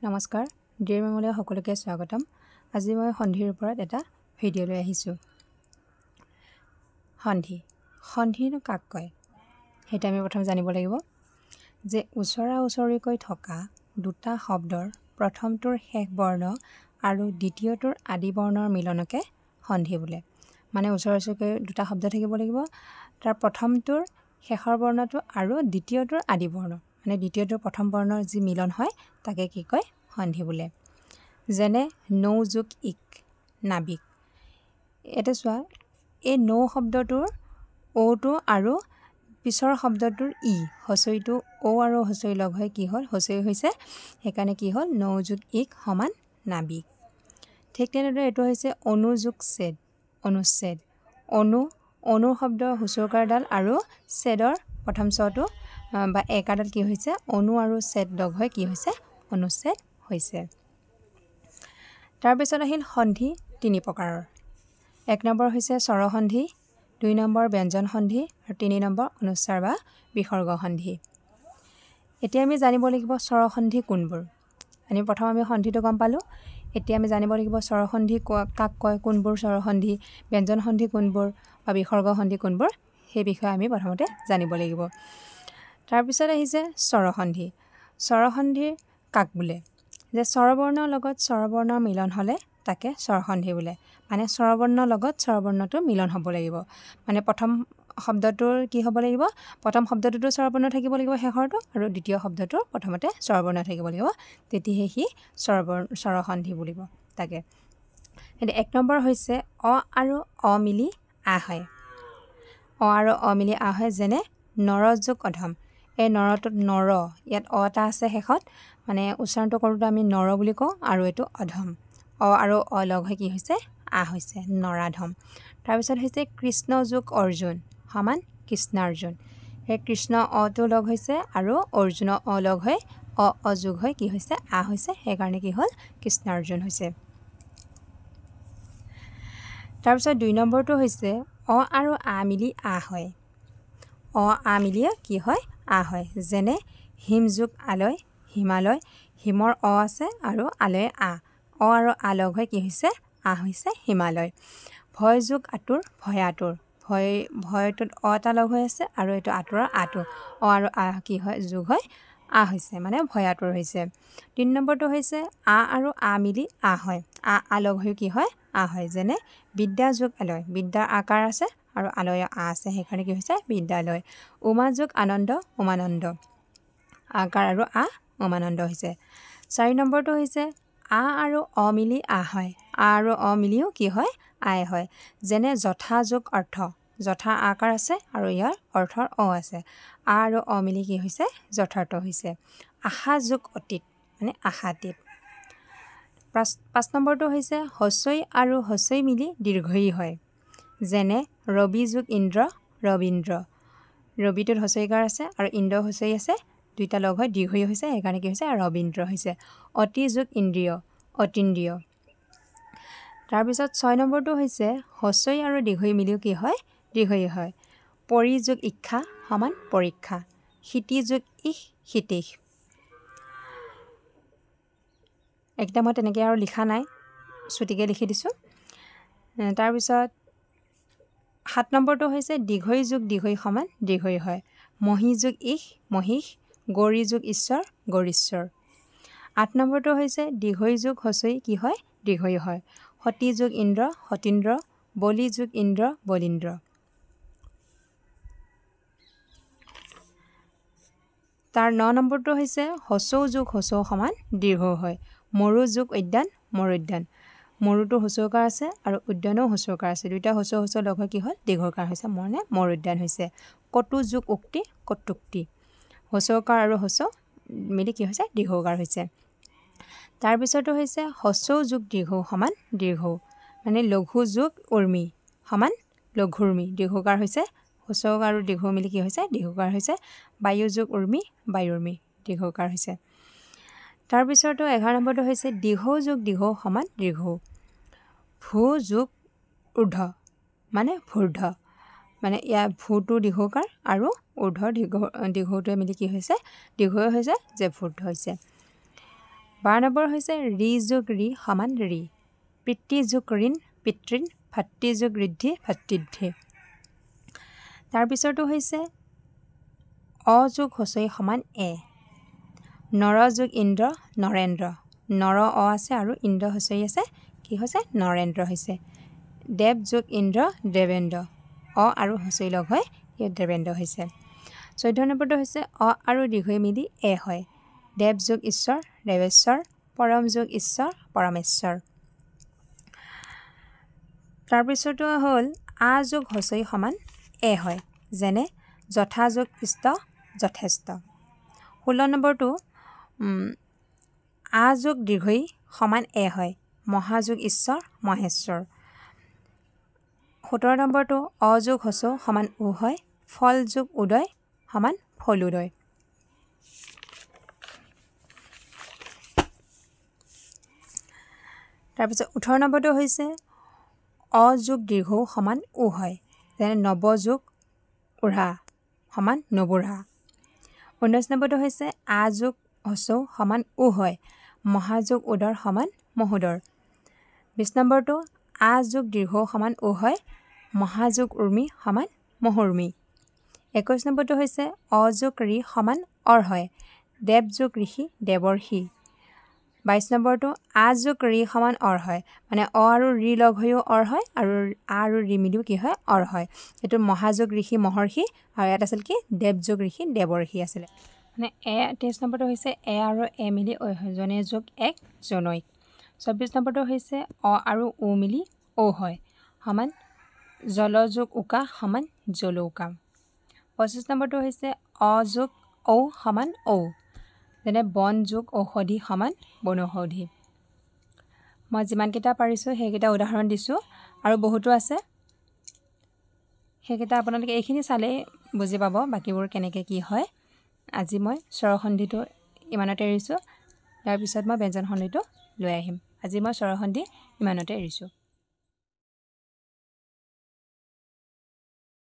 নমস্কাৰ ডিয়াৰ মেমলৈ সকলোকে স্বাগতম আজি মই সন্ধিৰ ওপৰত এটা ভিডিঅ' লৈ আহিছোঁ সন্ধিনো কাক কয় হেটা আমি প্ৰথম জানিব লাগিব যে ওচৰা-ওচৰিকৈ থকা দুটা শব্দৰ প্ৰথমটোৰ শেষ বৰ্ণ আৰু দ্বিতীয়টোৰ আদি বৰ্ণৰ মিলনকে সন্ধি বোলে মানে ওচৰা-ওচৰিকৈ দুটা শব্দ থাকিব লাগিব তাৰ প্ৰথমটোৰ শেষৰ বৰ্ণটো আৰু দ্বিতীয়টোৰ আদি বৰ্ণ মানে দ্বিতীয়টোৰ প্ৰথম বৰ্ণৰ যি মিলন হয় তাকে কি কয় সন্ধি বোলে যেনে নৌ যোগ ইক নাবিক এটা চোৱা এই নৌ শব্দটোৰ ওটো আৰু পিছৰ শব্দটোৰ ই হচৈটো ও আৰু হচৈ লগ হৈ কি হ'ল হচৈ হৈছে সেইকাৰণে কি হ'ল নৌ যোগ ইক সমান নাবিক ঠিক তেনেদৰে এটো হৈছে অনুযোগ ছেদ অনুচ্ছেদ অনু শব্দ হুচৰকাৰডাল আৰু ছেদৰ প্ৰথম ছটো বা একাডাল কি হৈছে অনু আৰু ছেদ লগ হৈ কি হৈছে অনুচ্ছেদ হৈছে তাৰ পিছত আহিল সন্ধি তিনি প্ৰকাৰৰ এক নম্বৰ হৈছে স্বৰসন্ধি দুই নম্বৰ ব্যঞ্জন সন্ধি আৰু তিনি নম্বৰ অনুস্বাৰ বা বিসৰ্গ সন্ধি এতিয়া আমি জানিব লাগিব স্বৰসন্ধি কোনবোৰ আমি প্ৰথম সন্ধিটো গম পালো এতিয়া আমি জানিব লাগিব স্বৰসন্ধি কাক কয় কোনবোৰ স্বৰসন্ধি ব্যঞ্জন সন্ধি কোনবোৰ বা বিসৰ্গ সন্ধি কোনবোৰ সেই বিষয়ে আমি প্ৰথমতে জানিব লাগিব তাৰ পিছত আহিছে স্বৰসন্ধি কাক বোলে যে স্বৰবৰ্ণৰ লগত স্বৰবৰ্ণৰ মিলন হলে তাকে স্বৰসন্ধি বোলে মানে স্বৰবৰ্ণৰ লগত স্বৰবৰ্ণটো মিলন হ'ব লাগিব মানে প্ৰথম শব্দটোৰ কি হ'ব লাগিব প্ৰথম শব্দটোতো স্বৰবৰ্ণ থাকিব লাগিব শেষৰটো আৰু দ্বিতীয় শব্দটোৰ প্ৰথমতে স্বৰবৰ্ণ থাকিব লাগিব তেতিয়াহে সি স্বৰসন্ধি বুলিব তাকে এতিয়া এক নম্বৰ হৈছে অ আৰু অ মিলি আ হয় অ আৰু অ মিলি আ হয় যেনে নৰযোগ অধম এই নৰটোত নৰ ইয়াত অ এটা আছে শেষত মানে উচ্চাৰণটো কৰোঁতে আমি নৰ বুলি কওঁ আৰু এইটো অধম অ আৰু অ লগ হৈ কি হৈছে আ হৈছে নৰাধম তাৰপিছত হৈছে কৃষ্ণ যোগ অৰ্জুন সমান কৃষ্ণাৰ্জুন সেই কৃষ্ণ অটো লগ হৈছে আৰু অৰ্জুন অ লগ হৈ অযোগ হৈ কি হৈছে আ হৈছে সেইকাৰণে কি হ'ল কৃষ্ণাৰ্জুন হৈছে তাৰপিছত দুই নম্বৰটো হৈছে অ আৰু আ মিলি আ হয় অ আ মিলিয়ে কি হয় আ হয় যেনে হিম যোগ আলয় হিমালয় হিমৰ অ আছে আৰু আলয় আ অ আৰু আ লগ হৈ কি হৈছে আ হৈছে হিমালয় ভয় যোগ আতুৰ ভয়াতুৰ ভয়টোত অ এটা লগ হৈ আছে আৰু এইটো আতুৰৰ আটো অ আৰু আ কি হয় যোগ হৈ আ হৈছে মানে ভয়াতুৰ হৈছে তিন নম্বৰটো হৈছে আ আৰু আ মিলি আ হয় আ লগ হৈ কি হয় আ হয় যেনে বিদ্যা যোগ আলয় বিদ্যাৰ আকাৰ আছে আৰু আলয় আ আছে সেইকাৰণে কি হৈছে বিদ্যালয় উমা যোগ আনন্দ উমানন্দ আকাৰ আৰু আ উমানন্দ হৈছে চাৰি নম্বৰটো হৈছে আ আৰু অ মিলি আ হয় আ আৰু অ মিলিও কি হয় আই হয় যেনে যথা যোগ অৰ্থ যথা আকাৰ আছে আৰু ইয়াৰ অৰ্থৰ অ আছে আ আৰু অ মিলি কি হৈছে যথাৰ্থ হৈছে আশা যোগ অতীত মানে আশাতীত পাঁচ নম্বৰটো হৈছে হচৈ আৰু হচৈ মিলি দীৰ্ঘই হয় যেনে ৰবি যোগ ইন্দ্ৰ ৰবীন্দ্ৰ ৰবিটোত হচৈকাৰ আছে আৰু ইন্দ্ৰ হচৈ আছে দুইটা লগ হৈ দীৰ্ঘই হৈছে সেইকাৰণে কি হৈছে ৰবীন্দ্ৰ হৈছে অতি যোগ ইন্দ্ৰিয় অতীন্দ্ৰিয় তাৰপিছত ছয় নম্বৰটো হৈছে হচৈ আৰু দীৰ্ঘই মিলিও কি হয় দীৰ্ঘই হয় পৰি যোগ ইচ্ছা সমান পৰীক্ষা ক্ষিতি যোগ ইশ ক্ষিতিশ একটা মই তেনেকৈ আৰু লিখা নাই ছুটিকৈ লিখি দিছোঁ তাৰপিছত সাত নম্বৰটো হৈছে দীৰ্ঘই যোগ দীৰ্ঘই সমান দীৰ্ঘই হয় মহি যোগ ইশ মহিষ গৌৰী যোগ ঈশ্বৰ গৌৰীশ্বৰ আঠ নম্বৰটো হৈছে দীৰ্ঘই যোগ হচৈ কি হয় দীৰ্ঘই হয় সতী যোগ ইন্দ্ৰ সতীন্দ্ৰ বলি যোগ ইন্দ্ৰ বলীন্দ্ৰ তাৰ ন নম্বৰটো হৈছে হচৌ যোগ হচৌ সমান দীৰ্ঘ হয় মৰু যোগ উদ্যান মৰুদ্যান মৰুটো হচৌকাৰ আছে আৰু উদ্যানো হচৌকাৰ আছে দুইটা হচৌ লগ হৈ কি হ'ল দীৰ্ঘকাৰ হৈছে মানে মৰুদ্যান হৈছে কটু যোগ উক্তি কটুক্তি হচৌকাৰ আৰু হচৌ মিলি কি হৈছে দীৰ্ঘকাৰ হৈছে তাৰপিছতো হৈছে হচৌ যোগ দীৰ্ঘ সমান দীৰ্ঘ মানে লঘু যোগ উৰ্মি সমান লঘুৰ্মি দীৰ্ঘকাৰ হৈছে হচৌ আৰু দীৰ্ঘ মিলি কি হৈছে দীৰ্ঘকাৰ হৈছে বায়ু যোগ উৰ্মি বায়ুৰ্মি দীৰ্ঘকাৰ হৈছে তাৰপিছতো 11 নম্বৰটো হৈছে দীৰ্ঘ যোগ দীৰ্ঘ সমান দীৰ্ঘ ভূ যোগ ঊৰ্ধ মানে ভূৰ্ধ মানে ইয়াৰ ভূটো দীৰ্ঘকাৰ আৰু ঊৰ্ধৰ দীৰ্ঘটোৱে মিলি কি হৈছে দীৰ্ঘই হৈছে যে ভূৰ্ধ হৈছে 12 নম্বৰ হৈছে ৰি যোগ ৰি সমান ৰি পিতৃ যোগ ঋণ পিতৃণ ভাতৃ যোগ ঋদ্ধি ভাতৃদ্ধি তাৰ পিছৰটো হৈছে অ যোগ হচৈ সমান এ নৰ যোগ ইন্দ্ৰ নৰেন্দ্ৰ নৰ অ আছে আৰু ইন্দ্ৰ হচৈ আছে কি হৈছে নৰেন্দ্ৰ হৈছে দেৱ যোগ ইন্দ্ৰ দেৱেন্দ্ৰ অ আৰু হচৈ লগ হৈ ইয়াত দেৱেন্দ্ৰ হৈছে 14 নম্বৰটো হৈছে অ আৰু দীৰ্ঘই মিলি এ হয় দেৱ যোগ ঈশ্বৰ দেৱেশ্বৰ পৰম যোগ ঈশ্বৰ পৰমেশ্বৰ তাৰ পিছৰটো হ'ল আ যোগ হচৈ সমান এ হয় যেনে যথা যোগ ইষ্ট যথেষ্ট 16 নম্বৰটো আ যোগ দীৰ্ঘই সমান এ হয় মহাযোগ ঈশ্বৰ মহেশ্বৰ 17 নম্বৰটো অ যোগ হচৌ সমান উ হয় ফল যোগ উদয় সমান ফলুদয় তাৰপিছত 18 নম্বৰটো হৈছে অ যোগ দীৰ্ঘ সমান উ হয় যেনে নৱ যোগ উঢ়া সমান নবুঢ়া 19 নম্বৰটো হৈছে আ যোগ হচৌ সমান উ হয় মহাযোগ উদৰ সমান মহোদৰ 20 নম্বৰটো আ যোগ দীৰ্ঘ সমান উ হয় মহাযোগ উৰ্মি সমান মহুৰ্মি 21 নম্বৰটো হৈছে অ যোগ ৰি সমান অৰ হয় দেৱ যোগ ঋষি দেৱৰ্ষি 22 নম্বৰটো আ যোগ ৰি সমান অৰ হয় মানে অ আৰু ৰি লগ হৈও অৰ হয় আৰু আ আৰু ৰি মিলিও কি হয় অৰ হয় এইটো মহাযোগ ঋষি মহৰ্ষি আৰু ইয়াত আছিল কি দেৱ যোগ ঋষি দেৱৰ্ষি আছিল মানে এ 23 নম্বৰটো হৈছে এ আৰু এ মিলি ঐ হয় জনে যোগ এক জনৈক 24 নম্বৰটো হৈছে অ আৰু উ মিলি ঔ হয় সমান জল যোগ উকা সমান জলৌকা 25 নম্বৰটো হৈছে অ যোগ ঔ সমান ঔ যেনে বন যোগ ঔষধি সমান বনৌষধি মই যিমানকেইটা পাৰিছোঁ সেইকেইটা উদাহৰণ দিছোঁ আৰু বহুতো আছে সেইকেইটা আপোনালোকে এইখিনি চালেই বুজি পাব বাকীবোৰ কেনেকৈ কি হয় আজি মই স্বৰসন্ধিটো ইমানতে এৰিছোঁ ইয়াৰ পিছত মই ব্যঞ্জন সন্ধিটো লৈ আহিম আজি মই স্বৰসন্ধি ইমানতে এৰিছোঁ